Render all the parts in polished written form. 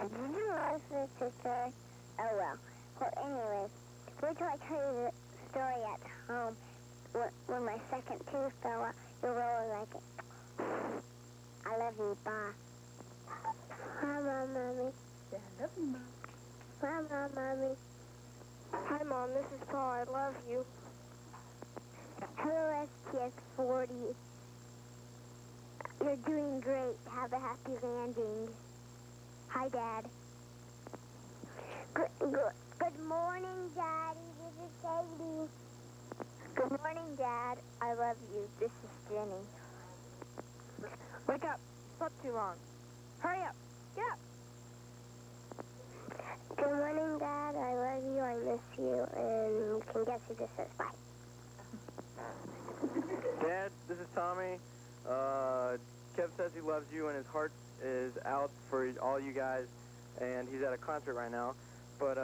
Did you lose this sister? Oh well. Well, anyways, wait till I tell you the story at home. When my second tooth fell out, you'll really like it. I love you, bye. Hi, Mom, Mommy. Stand up, Mom. Hi, Mom, Mommy. Hi, Mom. This is Paul. I love you. Hello, STS-40. You're doing great. Have a happy landing. Hi, Dad. Good morning, Daddy. This is Katie. Good morning, Dad. I love you. This is Jenny. Wake up. Slept too long. Hurry up. Get up. Good morning, Dad. I love you. I miss you. And can guess who this is. Bye. Dad, this is Tommy. Kev says he loves you and his heart is out for all you guys, and he's at a concert right now. But,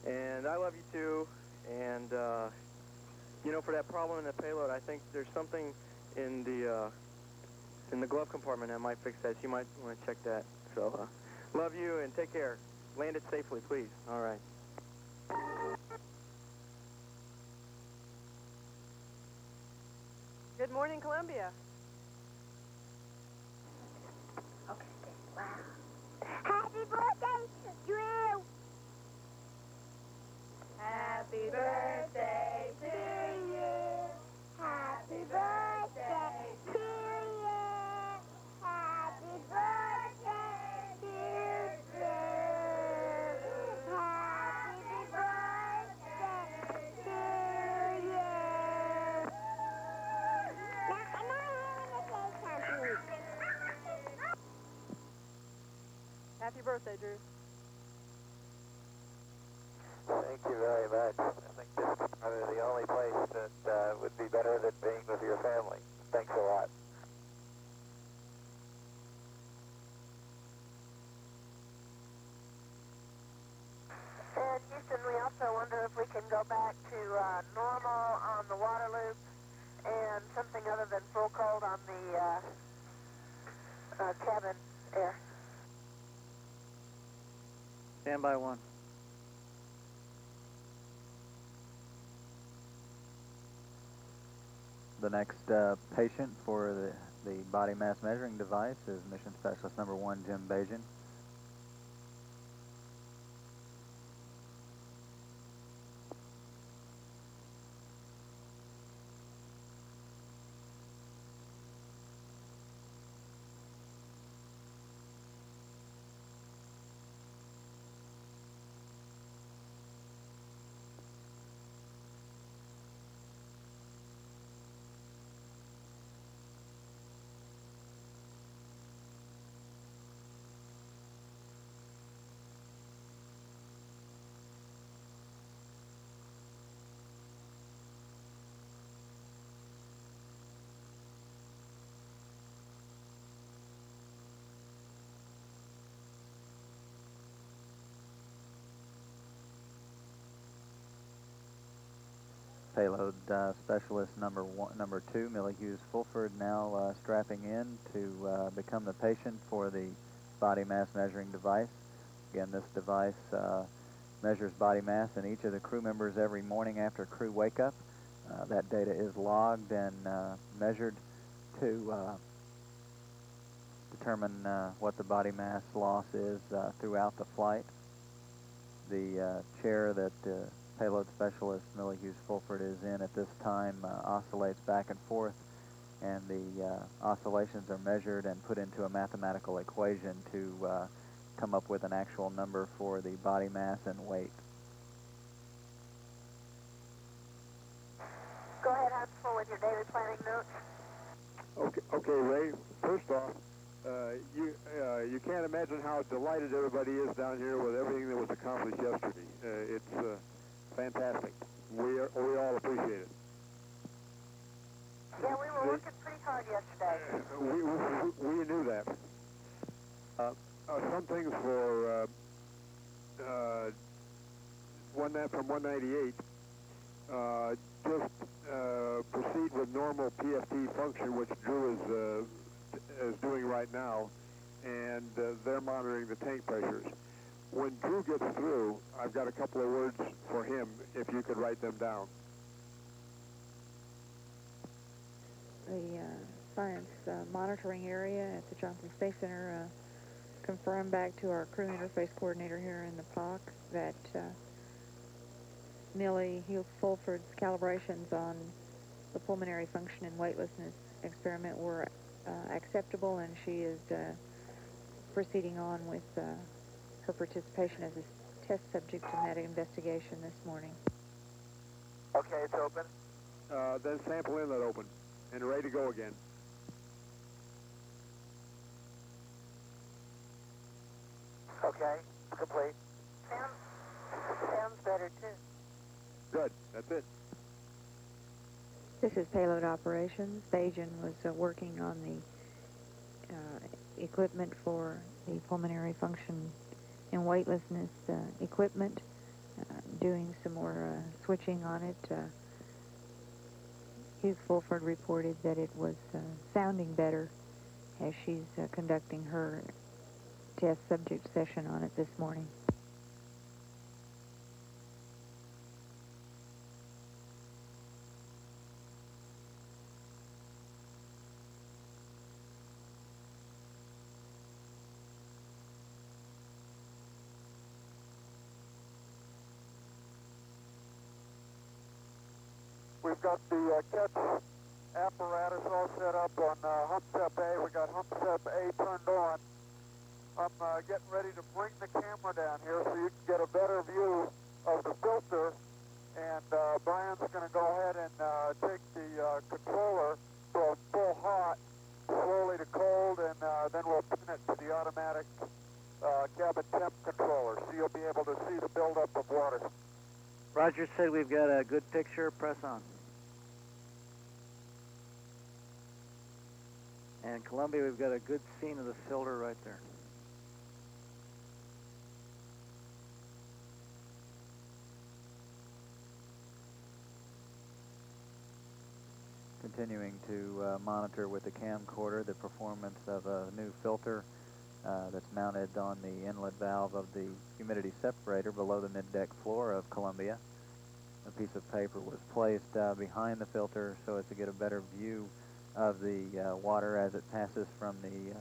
and I love you too, and, you know, for that problem in the payload, I think there's something in the glove compartment that might fix that. You might want to check that. So, love you and take care. Land it safely, please. All right. Good morning, Columbia. Okay. Wow. Happy birthday, Drew! Happy birthday to you. Happy birthday to you. Happy birthday to you. Happy birthday to you. Now, I'm not having a cake company. Happy birthday, Drew. Thank you very much. I think this is probably the only place that would be better than being with your family. Thanks a lot. And Houston, we also wonder if we can go back to normal on the water loop and something other than full cold on the cabin air. Standby 1. The next patient for the body mass measuring device is Mission Specialist number 1, Jim Bajan. Payload specialist number 2, Millie Hughes Fulford, now strapping in to become the patient for the body mass measuring device. Again, this device measures body mass in each of the crew members every morning after crew wake up. That data is logged and measured to determine what the body mass loss is throughout the flight. The chair that payload specialist Millie Hughes Fulford is in at this time oscillates back and forth, and the oscillations are measured and put into a mathematical equation to come up with an actual number for the body mass and weight. Go ahead, Huntsville, with your daily planning notes. Okay, Ray. First off, you can't imagine how delighted everybody is down here with everything that was accomplished yesterday. It's fantastic. We all appreciate it. Yeah, we were working pretty hard yesterday. We knew that. Some things for from 198. Just proceed with normal PFT function, which Drew is doing right now, and they're monitoring the tank pressures. When Drew gets through, I've got a couple of words for him, if you could write them down. The science monitoring area at the Johnson Space Center confirmed back to our crew interface coordinator here in the POC that Millie Hughes-Fulford's calibrations on the pulmonary function and weightlessness experiment were acceptable, and she is proceeding on with her participation as a test subject in that investigation this morning. Okay, it's open. Then sample inlet open and ready to go again. Okay, complete. Sounds better, too. Good, that's it. This is payload operations. Bajan was working on the equipment for the pulmonary function and weightlessness equipment, doing some more switching on it. Hughes Fulford reported that it was sounding better as she's conducting her test subject session on it this morning. We've got the catch apparatus all set up on hump step A. We got hump step A turned on. I'm getting ready to bring the camera down here so you can get a better view of the filter. And Brian's going to go ahead and take the controller from full hot, slowly to cold, and then we'll pin it to the automatic cabin temp controller, so you'll be able to see the buildup of water. Roger said we've got a good picture. Press on. And Columbia, we've got a good scene of the filter right there. Continuing to monitor with the camcorder the performance of a new filter that's mounted on the inlet valve of the humidity separator below the mid-deck floor of Columbia. A piece of paper was placed behind the filter so as to get a better view of the water as it passes from the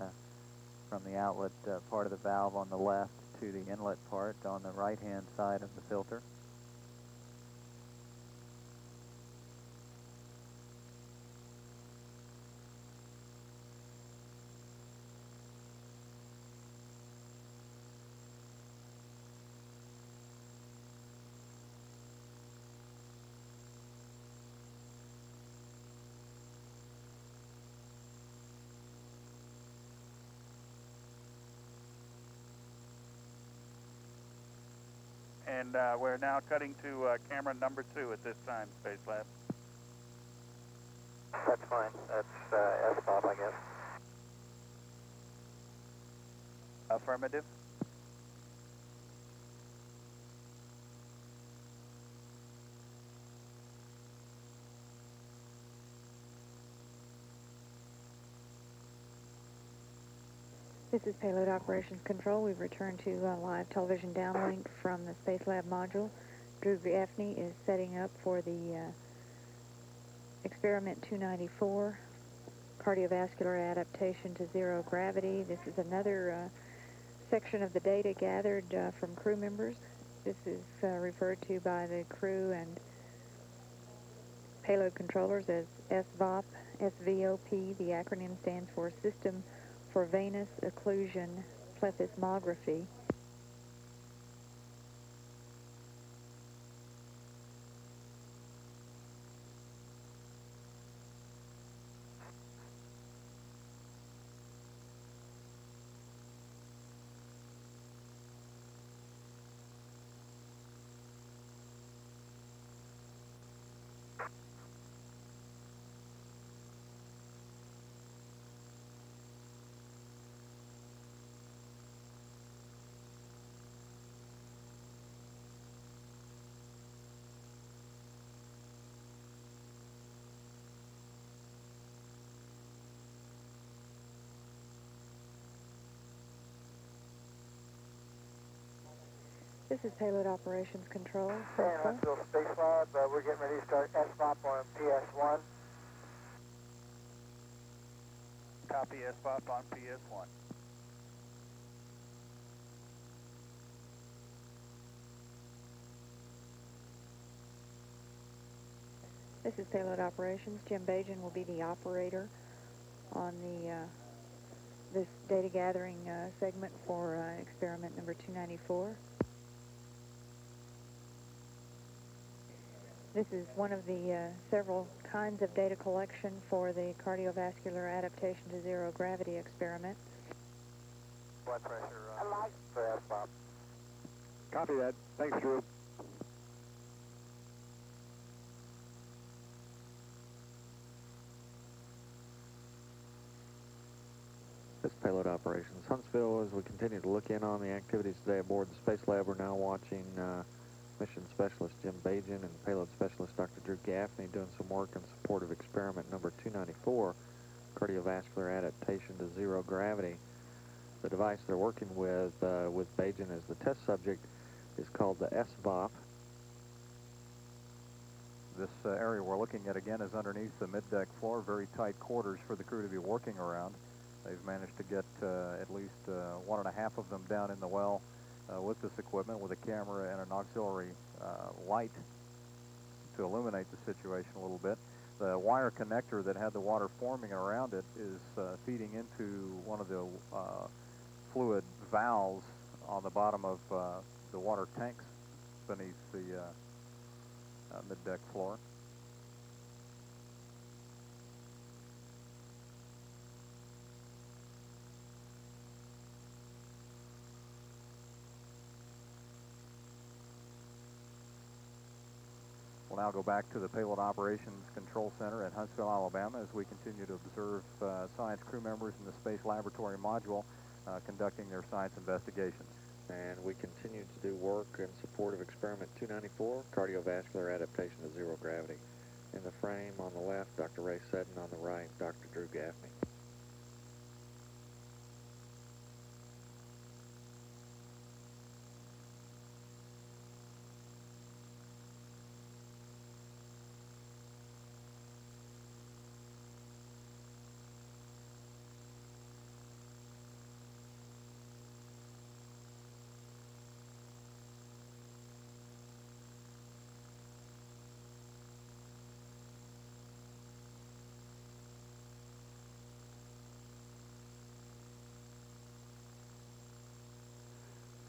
outlet part of the valve on the left to the inlet part on the right-hand side of the filter. And we're now cutting to camera number 2 at this time, Space Lab. That's fine. That's S-Bob, I guess. Affirmative. This is Payload Operations Control. We've returned to live television downlink from the Space Lab module. Drew Gaffney is setting up for the Experiment 294, cardiovascular adaptation to zero gravity. This is another section of the data gathered from crew members. This is referred to by the crew and payload controllers as SVOP, SVOP. The acronym stands for System for Venous Occlusion Plethysmography. This is Payload Operations Control. And Huntsville. Huntsville Space Lab, we're getting ready to start SBOP on PS1. Copy SBOP on PS1. This is Payload Operations. Jim Bajan will be the operator on the this data gathering segment for experiment number 294. This is one of the several kinds of data collection for the cardiovascular adaptation to zero gravity experiment. Blood pressure for SBOP. Copy that. Thanks, Drew. This is Payload Operations Huntsville. As we continue to look in on the activities today aboard the Space Lab, we're now watching Mission Specialist Jim Bajan and Payload Specialist Dr. Drew Gaffney doing some work in support of experiment number 294, cardiovascular adaptation to zero gravity. The device they're working with Bajan as the test subject is called the SBOP. This area we're looking at again is underneath the mid-deck floor, very tight quarters for the crew to be working around. They've managed to get at least 1.5 of them down in the well with this equipment, with a camera and an auxiliary light to illuminate the situation a little bit. The wire connector that had the water forming around it is feeding into one of the fluid valves on the bottom of the water tanks beneath the mid-deck floor. We'll now go back to the Payload Operations Control Center at Huntsville, Alabama, as we continue to observe science crew members in the Space Laboratory Module conducting their science investigations. And we continue to do work in support of experiment 294, cardiovascular adaptation to zero gravity. In the frame on the left, Dr. Ray Seddon; on the right, Dr. Drew Gaffney.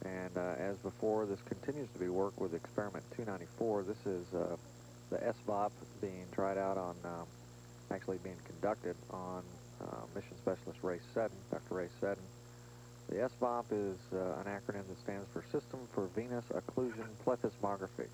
And as before, this continues to be work with experiment 294. This is the SBOP being tried out on, actually being conducted on Mission Specialist Ray Seddon, Dr. Ray Seddon. The SBOP is an acronym that stands for System for Venous Occlusion Plethysmography.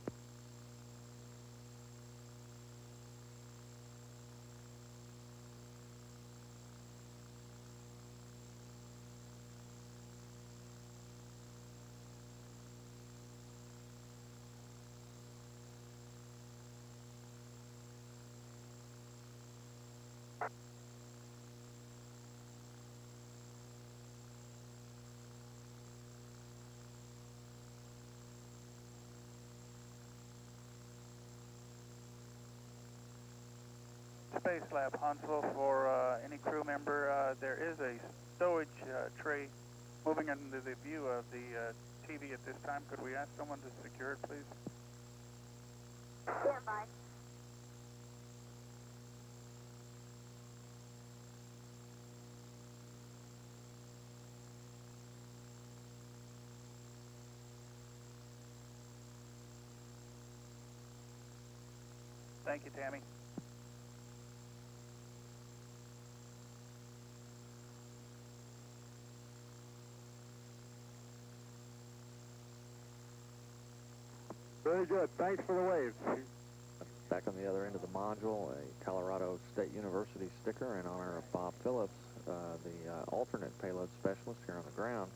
Space Lab Huntsville, for any crew member, there is a stowage tray moving into the view of the TV at this time. Could we ask someone to secure it, please? Stand by. Thank you, Tammy. Very good. Thanks for the waves. Back on the other end of the module, a Colorado State University sticker in honor of Bob Phillips, the alternate payload specialist here on the ground,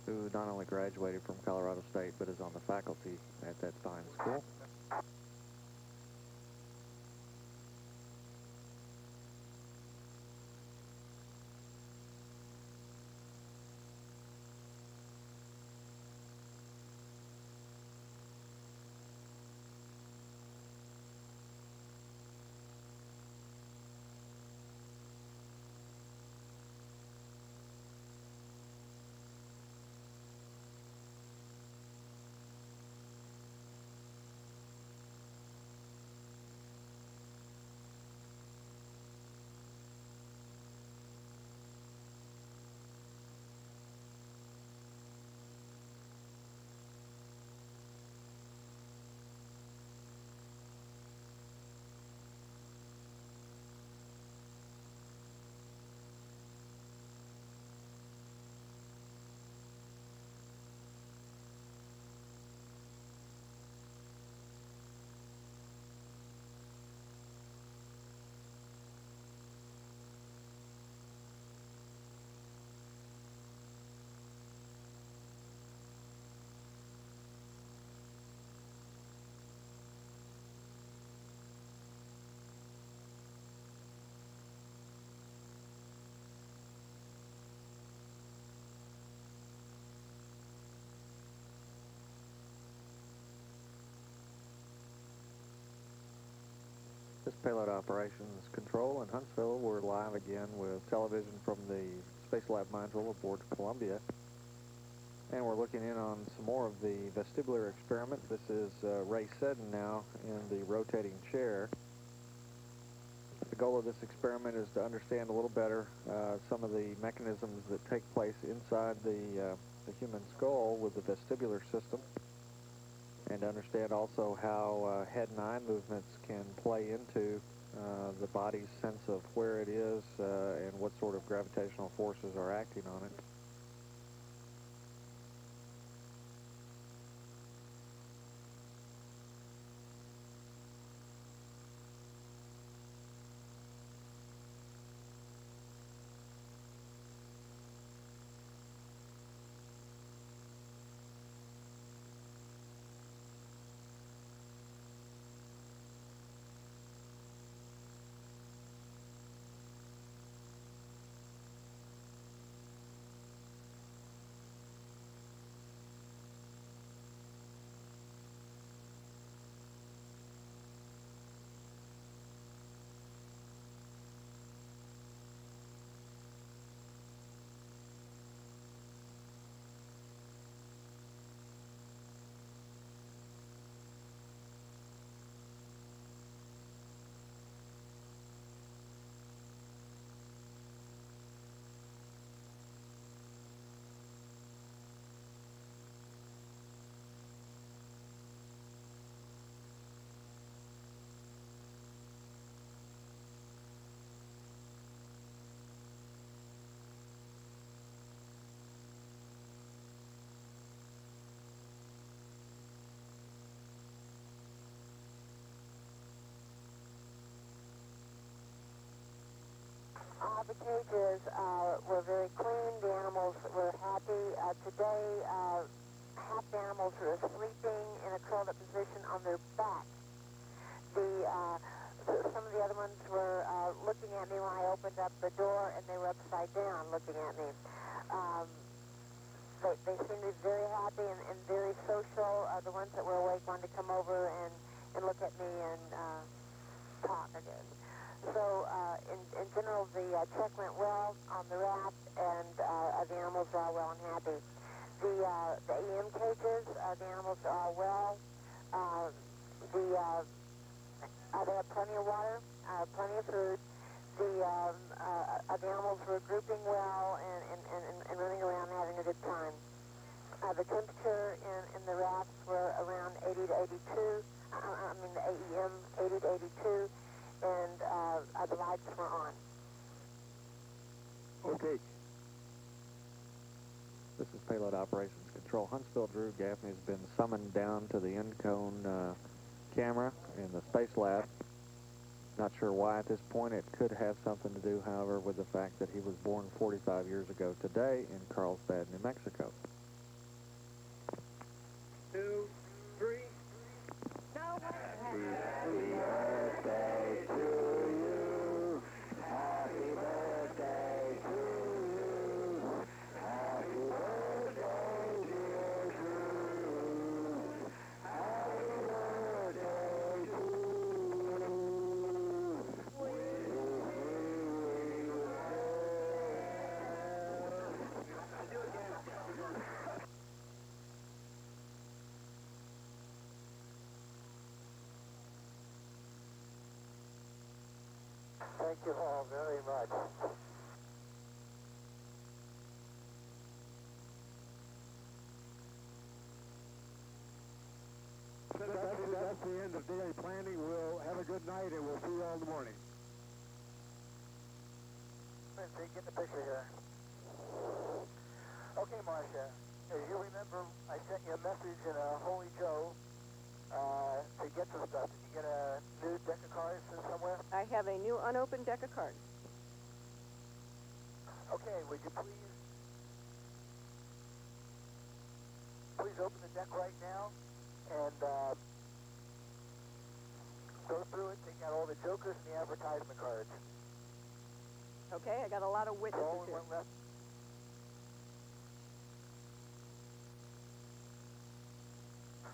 who not only graduated from Colorado State, but is on the faculty at that fine school. Payload Operations Control in Huntsville. We're live again with television from the Space Lab module aboard Columbia. And we're looking in on some more of the vestibular experiment. This is Ray Seddon now in the rotating chair. The goal of this experiment is to understand a little better some of the mechanisms that take place inside the human skull with the vestibular system, and to understand also how head and eye movements can play into the body's sense of where it is and what sort of gravitational forces are acting on it. The cages were very clean. The animals were happy. Today, half the animals were sleeping in a curled up position on their back. Some of the other ones were looking at me when I opened up the door, and they were upside down looking at me. They seemed to be very happy and very social. The ones that were awake wanted to come over and look at me and talk, I guess. So, in general, the check went well on the raft, and the animals are all well and happy. The EM cages, the animals are all well. They have plenty of water, plenty of food. The animals were grouping well and running around and having a good time. The temperature in the rafts were around 80 to 82. The AEM 80 to 82. And the lights were on. Okay. This is Payload Operations Control. Huntsville Drew Gaffney has been summoned down to the InCone camera in the Space Lab. Not sure why at this point. It could have something to do, however, with the fact that he was born 45 years ago today in Carlsbad, New Mexico. 2, 3. No, Happy birthday to you. Happy birthday to you. Happy birthday, dear Drew. Happy birthday to you. Thank you all very much. That's the end of daily planning. We'll have a good night, and we'll see you all in the morning. Let's see, get the picture here. Okay, Marcia, as you remember, I sent you a message in a Holy Joe to get some stuff. Did you get a new deck of cards from somewhere? I have a new unopened deck of cards. Okay, would you please open the deck right now and go through it, take out all the jokers and the advertisement cards. Okay, I got a lot of witnesses All in here. one left.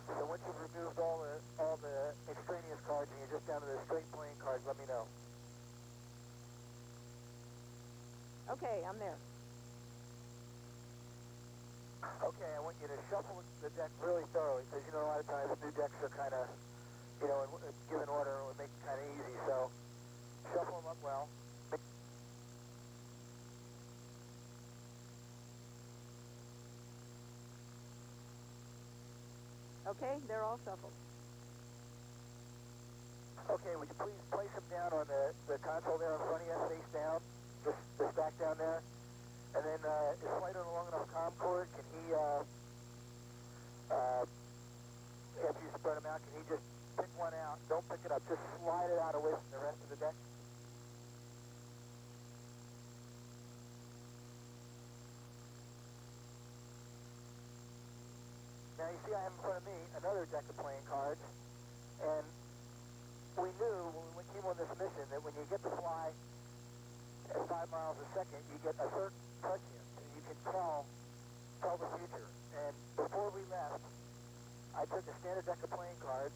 So once you've removed all the extraneous cards and you just down to the straight playing cards, let me know. Okay, I'm there. Okay, I want you to shuffle the deck really thoroughly, because you know a lot of times new decks are kind of, you know, in a given order, it would make it kind of easy, so shuffle them up well. Okay, they're all shuffled. Okay, would you please place them down on the console there in front of you, face down, the stack down there, and then is Flight on a long enough comm cord? Can he, after you spread them out, can he just pick one out? Don't pick it up, just slide it out away from the rest of the deck. Now you see I have in front of me another deck of playing cards, and we knew when we came on this mission that when you get to fly at 5 miles a second, you get a certain prescience, and you can tell the future. And before we left, I took a standard deck of playing cards,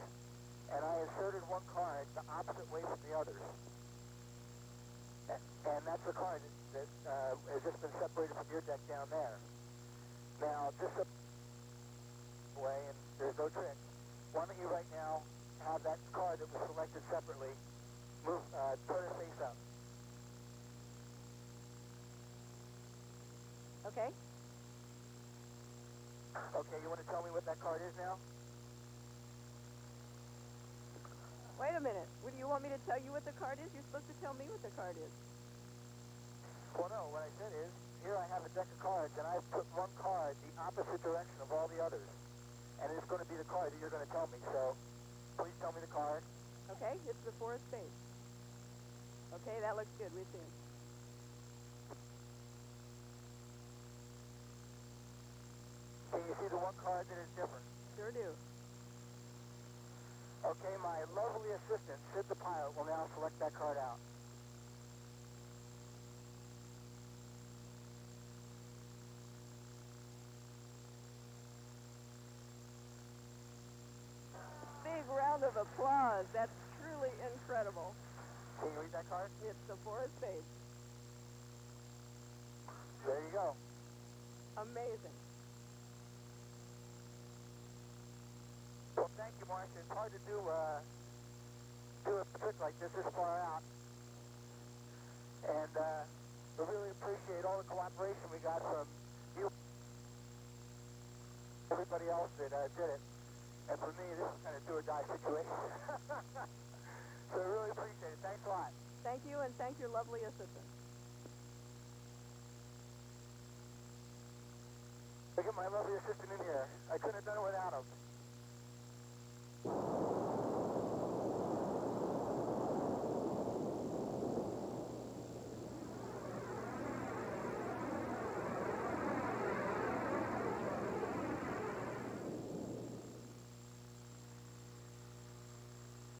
and I inserted one card the opposite way from the others. And that's the card that has just been separated from your deck down there. Now, just way, and there's no trick. Why don't you right now have that card that was selected separately move, turn it face up. Okay. Okay, you want to tell me what that card is now? Wait a minute. What do you want me to tell you what the card is? You're supposed to tell me what the card is. Well, no, what I said is, here I have a deck of cards, and I've put one card the opposite direction of all the others. And it's going to be the card that you're going to tell me, so please tell me the card. Okay, it's the 4 of spades. Okay, that looks good. We see him. Can you see the one card that is different? Sure do. Okay, my lovely assistant, Sid the pilot, will now select that card out. Big round of applause. That's truly incredible. Can you read that card? It's the 4 of spades. There you go. Amazing. Well, thank you, Marcia. It's hard to do a trick like this far out. And we really appreciate all the cooperation we got from you, everybody else that did it. And for me, this is kind of do-or-die situation. So I really appreciate it. Thanks a lot. Thank you, and thank your lovely assistant. Look at my lovely assistant in here. I couldn't have done it without him.